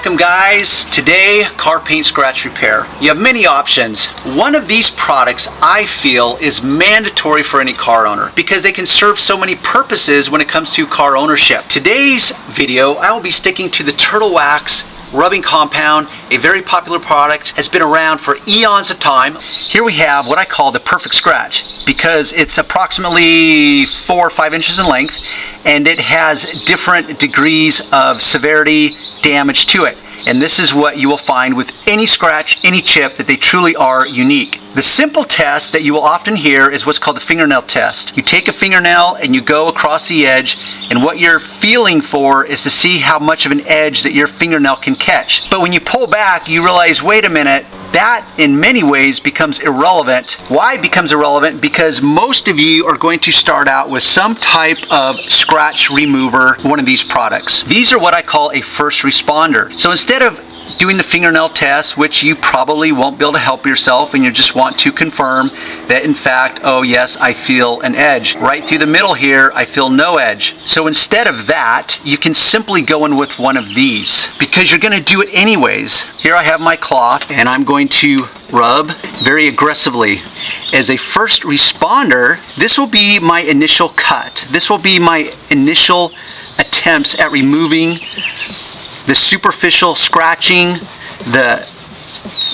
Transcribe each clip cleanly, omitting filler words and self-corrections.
Welcome guys. Today, car paint scratch repair. You have many options. One of these products I feel is mandatory for any car owner because they can serve so many purposes when it comes to car ownership. Today's video, I will be sticking to the Turtle Wax rubbing compound, a very popular product, has been around for eons of time. Here we have what I call the perfect scratch because it's approximately 4 or 5 inches in length and it has different degrees of severity damage to it. And this is what you will find with any scratch, any chip, that they truly are unique. The simple test that you will often hear is what's called the fingernail test. You take a fingernail and you go across the edge, and what you're feeling for is to see how much of an edge that your fingernail can catch. But when you pull back, you realize, wait a minute, that in many ways becomes irrelevant. Why it becomes irrelevant? Because most of you are going to start out with some type of scratch remover, one of these products. These are what I call a first responder. So instead of doing the fingernail test, which you probably won't be able to help yourself and you just want to confirm that in fact, oh yes, I feel an edge. Right through the middle here, I feel no edge. So instead of that, you can simply go in with one of these because you're going to do it anyways. Here I have my cloth and I'm going to rub very aggressively. As a first responder, this will be my initial cut. This will be my initial attempts at removing the superficial scratching, the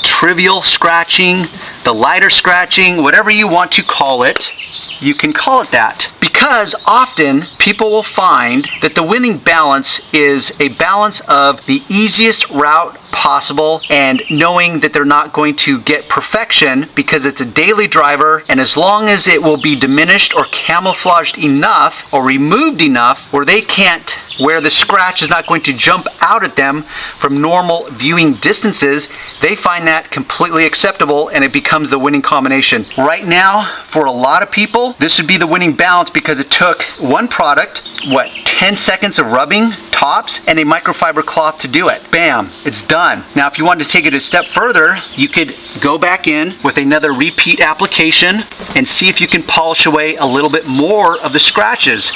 trivial scratching, the lighter scratching, whatever you want to call it, you can call it that. Because often people will find that the winning balance is a balance of the easiest route possible and knowing that they're not going to get perfection because it's a daily driver, and as long as it will be diminished or camouflaged enough or removed enough where they can't, where the scratch is not going to jump out at them from normal viewing distances, they find that completely acceptable and it becomes the winning combination. Right now, for a lot of people, this would be the winning balance because it took one product, 10 seconds of rubbing tops and a microfiber cloth to do it. Bam, it's done. Now if you wanted to take it a step further, you could go back in with another repeat application and see if you can polish away a little bit more of the scratches.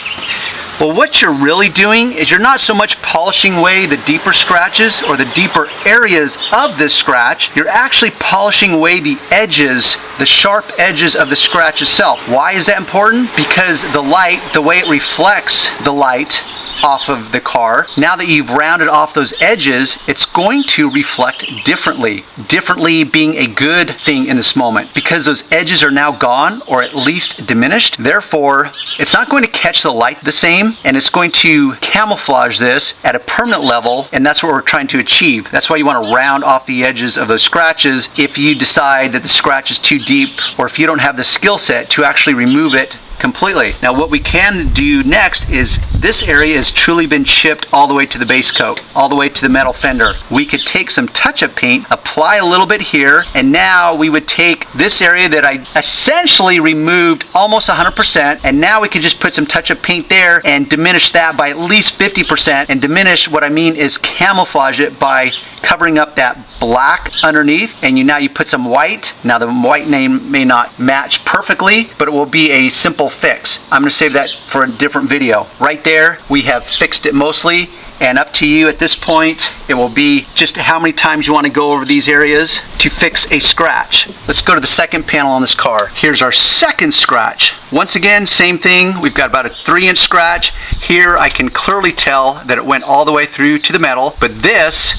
Well, what you're really doing is you're not so much polishing away the deeper scratches or the deeper areas of this scratch, you're actually polishing away the edges, the sharp edges of the scratch itself. Why is that important? Because the light, the way it reflects the light off of the car, now that you've rounded off those edges, it's going to reflect differently. Differently being a good thing in this moment because those edges are now gone or at least diminished. Therefore, it's not going to catch the light the same and it's going to camouflage this at a permanent level, and that's what we're trying to achieve. That's why you want to round off the edges of those scratches if you decide that the scratch is too deep or if you don't have the skill set to actually remove it completely. Now what we can do next is this area has truly been chipped all the way to the base coat, all the way to the metal fender. We could take some touch-up paint, apply a little bit here, and now we would take this area that I essentially removed almost 100%, and now we could just put some touch-up paint there and diminish that by at least 50%. And diminish, what I mean is camouflage it by covering up that black underneath, and now you put some white. Now the white name may not match perfectly, but it will be a simple fix. I'm going to save that for a different video. Right there, we have fixed it mostly, and up to you at this point. It will be just how many times you want to go over these areas to fix a scratch. Let's go to the second panel on this car. Here's our second scratch. Once again, same thing. We've got about a 3-inch scratch. Here I can clearly tell that it went all the way through to the metal, but this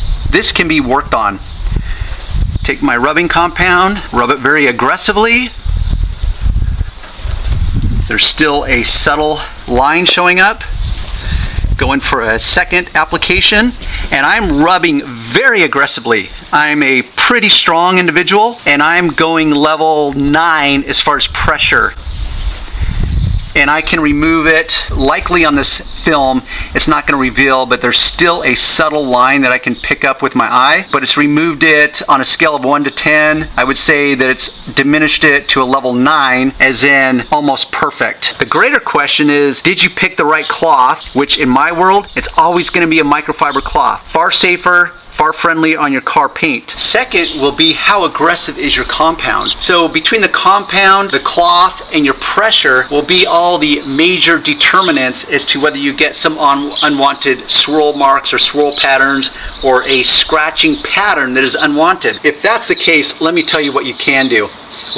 can be worked on. Take my rubbing compound, rub it very aggressively. There's still a subtle line showing up. Going for a second application, and I'm rubbing very aggressively. I'm a pretty strong individual, and I'm going level 9 as far as pressure. And I can remove it. Likely on this film, it's not going to reveal, but there's still a subtle line that I can pick up with my eye. But it's removed it on a scale of 1 to 10. I would say that it's diminished it to a level 9, as in almost perfect. The greater question is, did you pick the right cloth? Which in my world, it's always going to be a microfiber cloth. Far safer, car friendly on your car paint. Second will be how aggressive is your compound. So between the compound, the cloth, and your pressure will be all the major determinants as to whether you get some unwanted swirl marks or swirl patterns or a scratching pattern that is unwanted. If that's the case, let me tell you what you can do.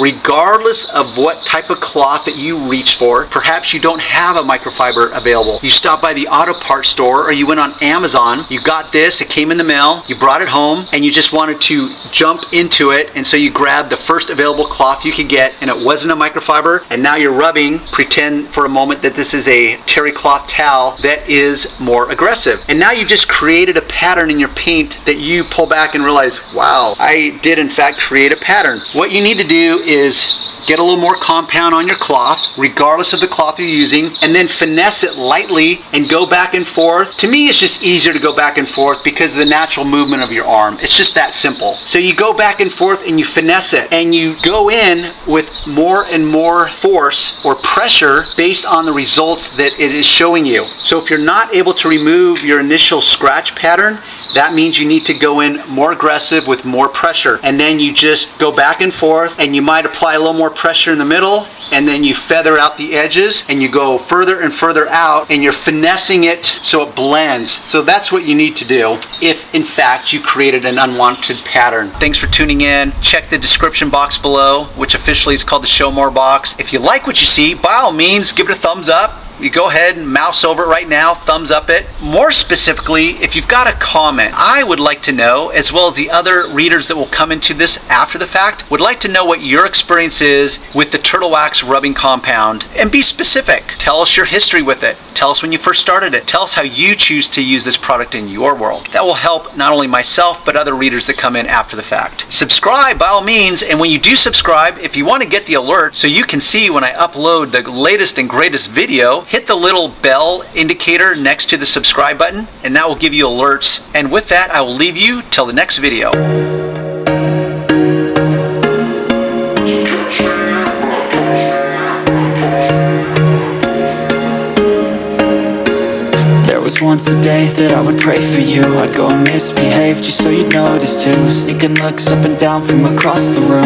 Regardless of what type of cloth that you reach for, perhaps you don't have a microfiber available. You stopped by the auto parts store or you went on Amazon, you got this, it came in the mail, you brought it home, and you just wanted to jump into it, and so you grabbed the first available cloth you could get, and it wasn't a microfiber, and now you're rubbing, pretend for a moment that this is a terry cloth towel that is more aggressive. And now you've just created a pattern in your paint that you pull back and realize, wow, I did in fact create a pattern. What you need to do is get a little more compound on your cloth, regardless of the cloth you're using, and then finesse it lightly and go back and forth. To me, it's just easier to go back and forth because of the natural movement of your arm. It's just that simple. So you go back and forth and you finesse it, and you go in with more and more force or pressure based on the results that it is showing you. So if you're not able to remove your initial scratch pattern, that means you need to go in more aggressive with more pressure, and then you just go back and forth, and you might apply a little more pressure in the middle, and then you feather out the edges, and you go further and further out, and you're finessing it so it blends. So that's what you need to do if in fact you created an unwanted pattern. Thanks for tuning in. Check the description box below, which officially is called the Show More box. If you like what you see, by all means give it a thumbs up. You go ahead and mouse over it right now, thumbs up it. More specifically, if you've got a comment, I would like to know, as well as the other readers that will come into this after the fact, would like to know what your experience is with the turtle wax rubbing compound, and be specific. Tell us your history with it. Tell us when you first started it. Tell us how you choose to use this product in your world. That will help not only myself, but other readers that come in after the fact. Subscribe by all means, and when you do subscribe, if you want to get the alert so you can see when I upload the latest and greatest video, hit the little bell indicator next to the subscribe button, and that will give you alerts. And with that, I will leave you till the next video. There was once a day that I would pray for you. I'd go and misbehave just so you'd notice too. Sneaking looks up and down from across the room.